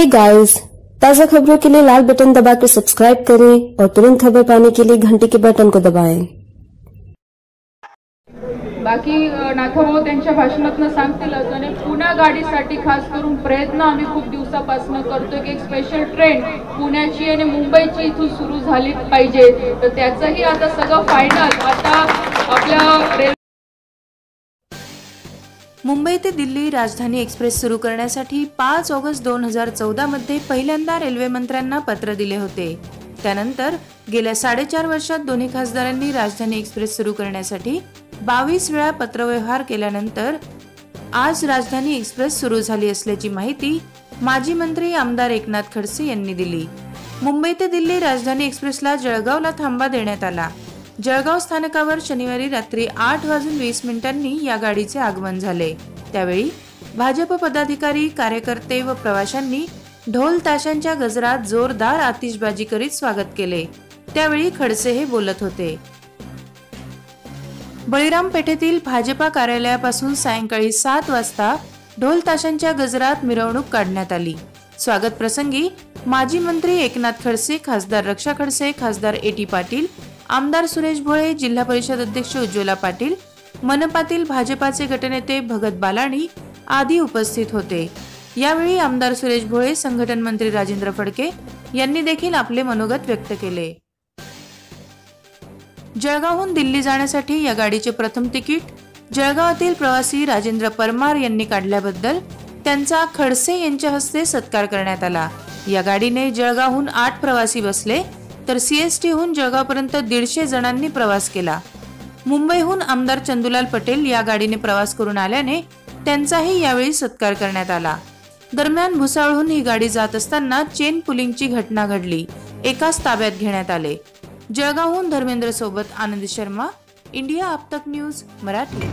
Hey guys, ताज़ा खबरों के लिए लाल बटन दबाकर सब्सक्राइब करें और तुरंत खबर पाने के लिए घंटी के बटन को दबाएं। बाकी नाथभाऊ त्यांच्या भाषणातून सांगतीलच आणि पुणे गाडीसाठी खास करून प्रयत्न आम्ही खूप दिवसापासून करतोय की एक स्पेशल ट्रेन पुण्याची आणि मुंबईची इथून सुरू झाली पाहिजे। तर त्याचंही आता सगळं फायनल आता आपल्या मुंबई ते दिल्ली राजधानी एक्सप्रेस सुरू करण्यासाठी 5 ऑगस्ट 2014 मध्ये पहिल्यांदा रेल्वे मंत्र्यांना पत्र दिले होते। त्यानंतर गेल्या 4.5 वर्षात दोन्ही खासदारांनी राजधानी एक्सप्रेस सुरू करण्यासाठी 22 वेळा पत्रव्यवहार केल्यानंतर आज राजधानी एक्सप्रेस सुरू झाली असल्याची माहिती माजी मंत्री आमदार एकनाथ खडसे यांनी दिली। मुंबई ते दिल्ली राजधानी एक्सप्रेसला जळगावला थांबा देण्यात आला। जळगाव स्थानकावर शनिवारी रात्री 8:20 या गाडीचे आगमन झाले। त्यावेळी भाजप पदाधिकारी, कार्यकर्ते व प्रवाशांनी ढोल ताशांच्या गजरात जोरदार आतिषबाजी करीत स्वागत केले। त्यावेळी खडसे हे बोलत होते। बळीराम पेठेतील भाजपा कार्यालयापासून सायंकाळी 7 वाजता ढोल ताशांच्या गजरात मिरवणूक काढण्यात आली। स्वागत प्रसंगी माजी मंत्री एकनाथ खडसे, खासदार रक्षा खडसे, खासदार ए.टी. पाटील, आमदार सुरेश भोळे, जिल्हा परिषद अध्यक्ष उज्ज्वला पाटील, मनपातील भाजपाचे गटनेते भगत बालाणी आदी उपस्थित होते। यावेळी आमदार सुरेश भोळे, संघटन मंत्री राजेंद्र फडके यांनी देखील आपले मनोगत व्यक्त केले। जळगावहून दिल्ली जाण्यासाठी या गाडीचे प्रथम तिकीट जळगावातील प्रवासी राजेंद्र परमार यांनी काढल्याबद्दल त्यांचा खडसे यांच्या हस्ते सत्कार करण्यात आला। या गाडीने जळगावहून 8 प्रवासी बसले तर सीएसटीहून जळगावपर्यंत 150 जणांनी प्रवास केला। मुंबईहून आमदार चंदुलाल पटेल या गाडीने प्रवास करून आल्याने त्यांचाही यावेळी सत्कार करण्यात आला। दरम्यान भुसावळहून ही गाडी जात असताना चेन पुलिंगची घटना घडली। एकाच ताब्यात घेण्यात आले। जळगावहून धर्मेंद्र सोबत आनंद शर्मा, इंडिया अब तक न्यूज मराठी।